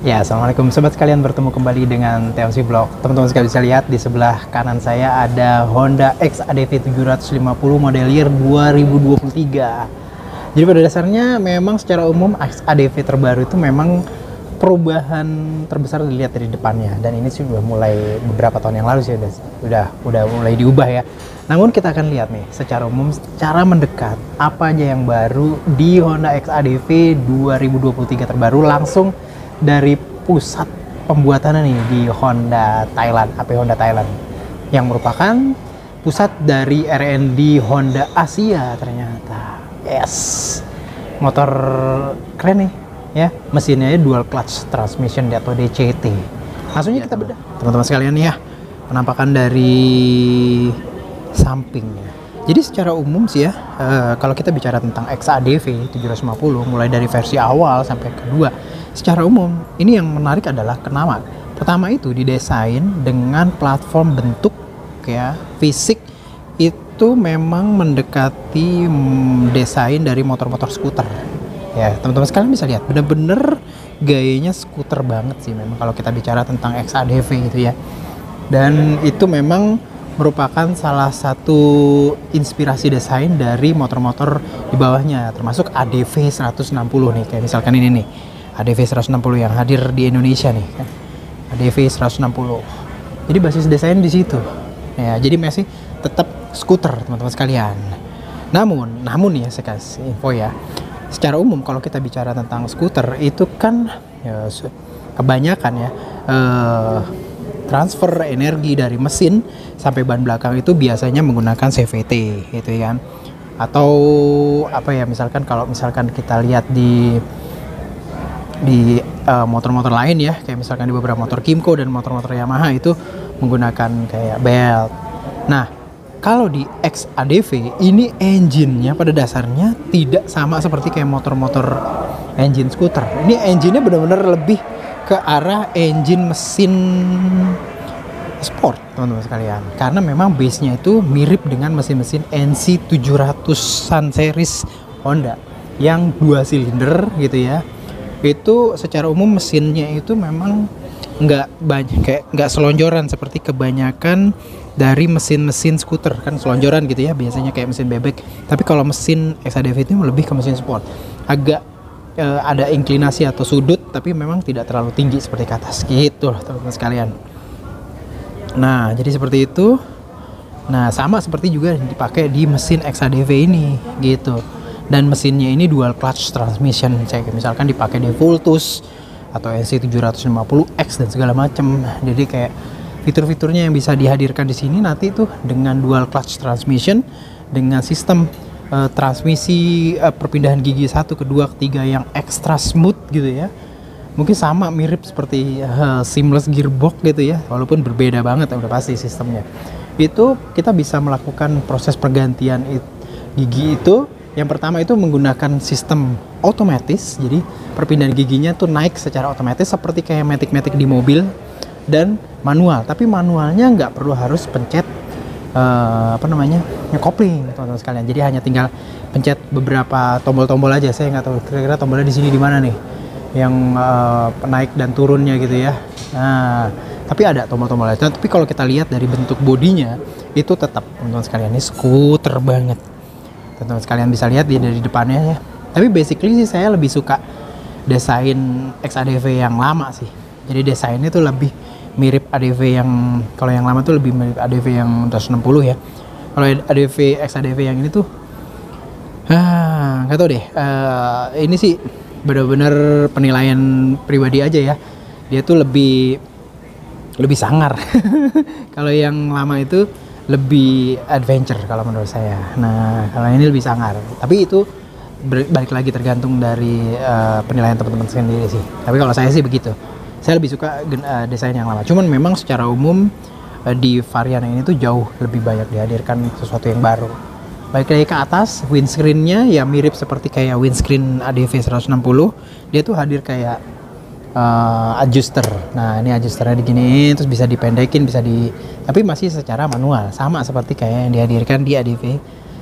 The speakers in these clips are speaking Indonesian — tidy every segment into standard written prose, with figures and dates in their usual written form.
Ya, assalamualaikum sobat sekalian, bertemu kembali dengan TMC Vlog. Teman-teman sekalian bisa lihat di sebelah kanan saya ada Honda XADV 750 model year 2023. Jadi pada dasarnya memang secara umum XADV terbaru itu memang perubahan terbesar dilihat dari depannya, dan ini sih udah mulai beberapa tahun yang lalu sih udah mulai diubah ya. Namun kita akan lihat nih secara umum, secara mendekat apa aja yang baru di Honda XADV 2023 terbaru langsung dari pusat pembuatan nih di Honda Thailand, HP Honda Thailand, yang merupakan pusat dari R&D Honda Asia ternyata. Yes, motor keren nih ya, mesinnya dual clutch transmission atau DCT. Langsungnya kita bedah teman-teman sekalian ya, penampakan dari sampingnya. Jadi secara umum sih ya, kalau kita bicara tentang XADV 750 mulai dari versi awal sampai kedua, secara umum ini yang menarik adalah kenapa. Pertama itu didesain dengan platform bentuk ya, fisik itu memang mendekati desain dari motor-motor skuter. Ya, teman-teman sekalian bisa lihat bener-bener gayanya skuter banget sih memang kalau kita bicara tentang XADV gitu ya. Dan itu memang merupakan salah satu inspirasi desain dari motor-motor di bawahnya, termasuk ADV 160 nih, kayak misalkan ini nih, ADV 160 yang hadir di Indonesia nih kan. ADV 160. Jadi basis desain di situ. Ya, jadi masih tetap skuter teman-teman sekalian. Namun ya, saya kasih info ya. Secara umum kalau kita bicara tentang skuter itu kan ya, kebanyakan ya transfer energi dari mesin sampai ban belakang itu biasanya menggunakan CVT gitu ya. Atau apa ya, misalkan kalau misalkan kita lihat di motor-motor lain ya, kayak misalkan di beberapa motor Kymco dan motor-motor Yamaha itu menggunakan kayak belt. Nah, kalau di XADV ini engine-nya pada dasarnya tidak sama seperti kayak motor-motor engine skuter. Ini engine-nya benar-benar lebih ke arah engine mesin sport teman-teman sekalian, karena memang base-nya itu mirip dengan mesin-mesin NC 700-an series Honda yang 2 silinder gitu ya. Itu secara umum mesinnya itu memang nggak selonjoran seperti kebanyakan dari mesin-mesin skuter, kan selonjoran gitu ya biasanya kayak mesin bebek. Tapi kalau mesin XADV itu lebih ke mesin sport, agak ada inklinasi atau sudut, tapi memang tidak terlalu tinggi seperti ke atas gitu loh teman-teman sekalian. Nah, jadi seperti itu. Nah, sama seperti juga dipakai di mesin XADV ini gitu. Dan mesinnya ini dual clutch transmission, kayak misalkan dipakai di Vultus atau NC 750X dan segala macam. Jadi kayak fitur-fiturnya yang bisa dihadirkan di sini nanti tuh dengan dual clutch transmission, dengan sistem transmisi perpindahan gigi 1, kedua, ketiga yang extra smooth gitu ya. Mungkin sama mirip seperti seamless gearbox gitu ya, walaupun berbeda banget udah pasti sistemnya. Itu kita bisa melakukan proses pergantian gigi itu. Yang pertama itu menggunakan sistem otomatis, jadi perpindahan giginya tuh naik secara otomatis seperti kayak matic-matic di mobil, dan manual. Tapi manualnya nggak perlu harus pencet kopling teman-teman sekalian. Jadi hanya tinggal pencet beberapa tombol-tombol aja. Saya nggak tahu kira-kira tombolnya di sini di mana nih, yang naik dan turunnya gitu ya. Nah, tapi ada tombol-tombol aja. Tapi kalau kita lihat dari bentuk bodinya itu tetap teman-teman sekalian ini skuter banget. Teman-teman sekalian bisa lihat dia dari depannya ya. Tapi basically sih saya lebih suka desain XADV yang lama sih. Jadi desainnya tuh lebih mirip ADV yang, kalau yang lama tuh lebih mirip ADV yang 160 ya. Kalau ADV XADV yang ini tuh nggak tahu deh. Ini sih benar-benar penilaian pribadi aja ya. Dia tuh lebih sangar. Kalau yang lama itu lebih adventure kalau menurut saya. Nah, kalau ini lebih sangar. Tapi itu balik lagi tergantung dari penilaian teman-teman sendiri sih. Tapi kalau saya sih begitu. Saya lebih suka desain yang lama. Cuman memang secara umum di varian ini tuh jauh lebih banyak dihadirkan sesuatu yang baru. Balik lagi ke atas, windscreen-nya ya mirip seperti kayak windscreen ADV 160. Dia tuh hadir kayak adjuster. Nah, ini adjusternya diginiin, terus bisa dipendekin, tapi masih secara manual, sama seperti kayak yang dihadirkan di ADV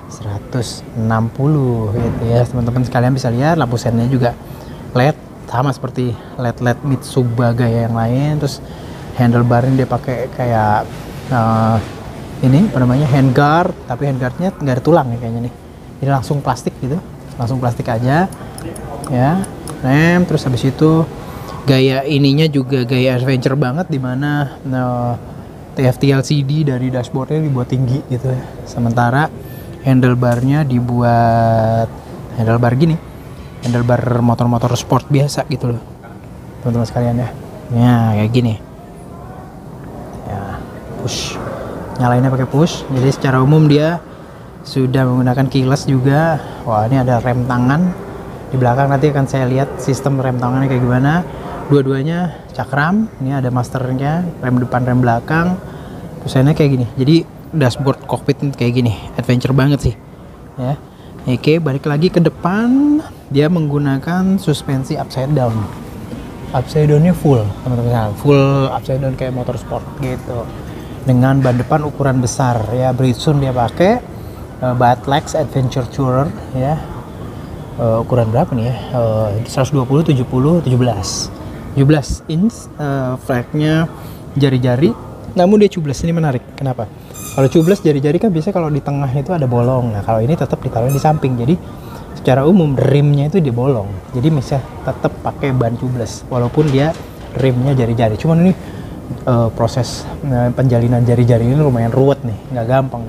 160 gitu ya. Teman-teman sekalian bisa lihat lampu sennya juga LED sama seperti LED Mitsubishi gaya yang lain. Terus handlebarnya dia pakai kayak ini apa namanya, handguard, tapi handguardnya nggak ada tulang ya kayaknya nih, jadi langsung plastik gitu, langsung plastik aja ya. Rem, terus habis itu gaya ininya juga gaya adventure banget, dimana TFT LCD dari dashboardnya dibuat tinggi gitu ya, sementara handlebarnya dibuat handlebar gini, handlebar motor-motor sport biasa gitu loh teman-teman sekalian ya. Ya kayak gini ya, push, nyalainnya pakai push. Jadi secara umum dia sudah menggunakan keyless juga. Wah, ini ada rem tangan di belakang, nanti akan saya lihat sistem rem tangannya kayak gimana. Dua-duanya cakram, ini ada masternya, rem depan rem belakang. Pusatnya kayak gini, jadi dashboard cockpit kayak gini, adventure banget sih ya. Oke, balik lagi ke depan, dia menggunakan suspensi upside down. Upside downnya full teman-teman, full upside down kayak motor sport gitu, dengan ban depan ukuran besar ya. Bridgestone dia pakai Batlex Adventure Tourer ya. Ukuran berapa nih ya? 120 70 17 inch. Flagnya jari-jari, namun dia tubeless. Ini menarik, kenapa? Kalau tubeless jari-jari kan biasanya kalau di tengah itu ada bolong. Nah kalau ini tetap ditaruh di samping, jadi secara umum rimnya itu dibolong, jadi bisa tetap pakai ban tubeless walaupun dia rimnya jari-jari. Cuman ini proses penjalinan jari-jari ini lumayan ruwet nih, nggak gampang.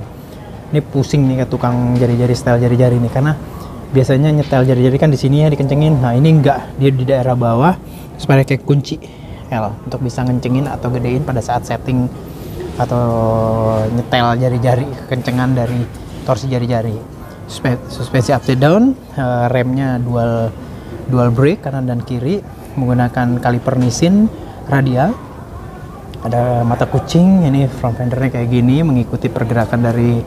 Ini pusing nih ke tukang jari-jari, style jari-jari nih, karena biasanya nyetel jari-jari kan di sini ya dikencengin. Nah ini enggak, dia di daerah bawah, supaya kayak kunci L untuk bisa ngencengin atau gedein pada saat setting atau nyetel jari-jari, kekencengan dari torsi jari-jari. Suspensi upside down, remnya dual brake kanan dan kiri, menggunakan kaliper Nissin radial. Ada mata kucing, ini front fendernya kayak gini, mengikuti pergerakan dari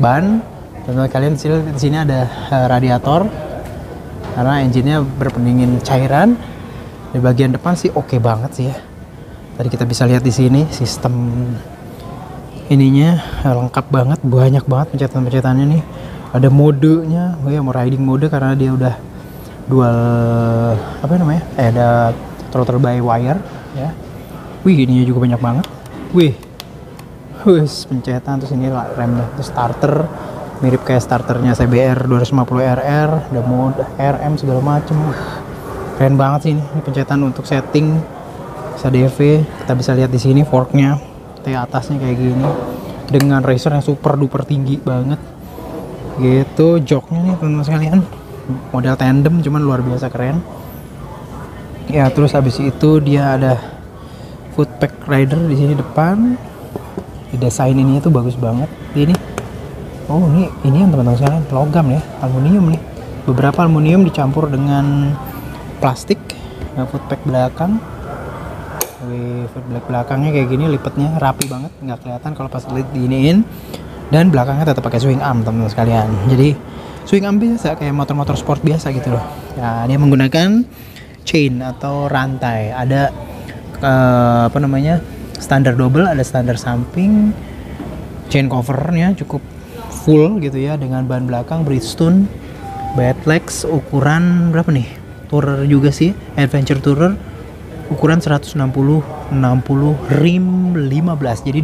ban. Teman-teman kalian di sini ada radiator karena engine-nya berpendingin cairan. Di bagian depan sih oke banget sih ya. Tadi kita bisa lihat di sini sistem ininya lengkap banget, banyak banget pencetan-pencetannya nih. Ada modenya, oh ya, mau riding mode karena dia udah dual apa namanya? Ada throttle by wire ya. Wih, ininya juga banyak banget. Wih, pencetan. Terus ini remnya, terus starter mirip kayak starternya CBR 250 RR, ada mode RM segala macem. Keren banget sih ini pencetan untuk setting SADV. Kita bisa lihat di sini forknya, atasnya kayak gini dengan racer yang super duper tinggi banget gitu. Joknya nih teman-teman sekalian, model tandem cuman luar biasa keren ya. Terus habis itu dia ada footpack rider di sini depan. Desain ininya tuh bagus banget ini. Oh ini yang teman-teman sekalian logam ya, aluminium nih, beberapa aluminium dicampur dengan plastik. Footpack belakang, footpack belakangnya kayak gini, lipatnya rapi banget, nggak kelihatan kalau pas diiniin. Dan belakangnya tetap pakai swing arm teman-teman sekalian, jadi swing arm biasa kayak motor-motor sport biasa gitu loh ya. Dia menggunakan chain atau rantai, ada apa namanya, standar double, ada standar samping. Chain covernya cukup full gitu ya, dengan ban belakang Bridgestone Batlex ukuran berapa nih, Tourer juga sih, Adventure Tourer ukuran 160 rim 15. Jadi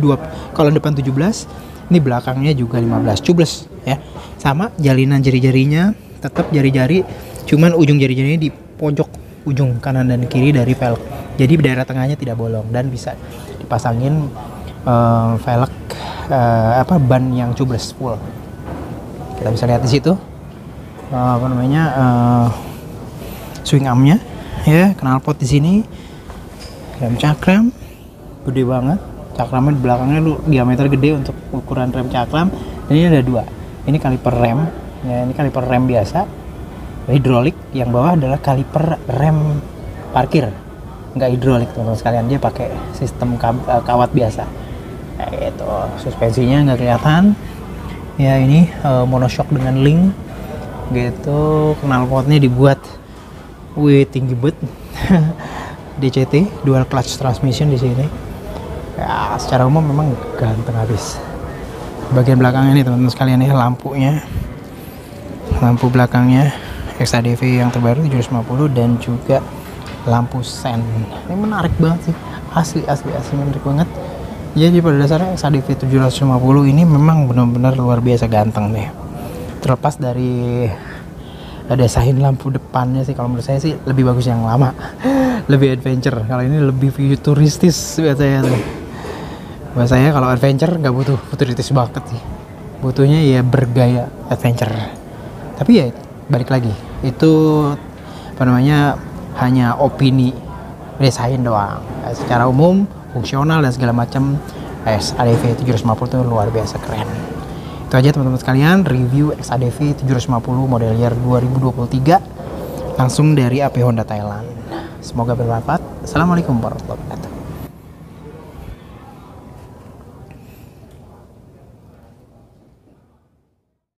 kalau depan 17, ini belakangnya juga 15, tubeless ya. Sama jalinan jari-jarinya tetap jari-jari, cuman ujung jari-jarinya di pojok ujung kanan dan kiri dari velg. Jadi daerah tengahnya tidak bolong dan bisa dipasangin velg ban yang tubeless full. Kita bisa lihat di situ apa namanya, swing armnya ya, knalpot di sini, rem cakram gede banget, cakramnya di belakangnya diameter gede untuk ukuran rem cakram. Dan ini ada dua, ini kaliper rem ya, ini kaliper rem biasa hidrolik, yang bawah adalah kaliper rem parkir nggak hidrolik teman-teman sekalian, dia pakai sistem kawat biasa itu. Suspensinya nggak kelihatan ya, ini monoshock dengan link gitu. Knalpotnya dibuat tinggi banget DCT dual clutch transmission di sini ya. Secara umum memang ganteng habis. Bagian belakangnya nih teman-teman sekalian nih, lampu belakangnya XADV yang terbaru 750 dan juga lampu sen. Ini menarik banget sih, asli menarik banget. Jadi pada dasarnya XADV 750 ini memang benar-benar luar biasa ganteng deh. Terlepas dari desain lampu depannya sih, kalau menurut saya sih lebih bagus yang lama, lebih adventure. Kalau ini lebih futuristis biasanya tuh. Buat saya kalau adventure nggak butuh futuristis banget sih, butuhnya ya bergaya adventure. Tapi ya balik lagi, itu apa namanya, hanya opini desain doang. Secara umum fungsional dan segala macam XADV 750 itu luar biasa keren. Itu aja teman-teman sekalian, review XADV 750 model year 2023 langsung dari AP Honda Thailand. Semoga bermanfaat. Assalamualaikum warahmatullahi wabarakatuh.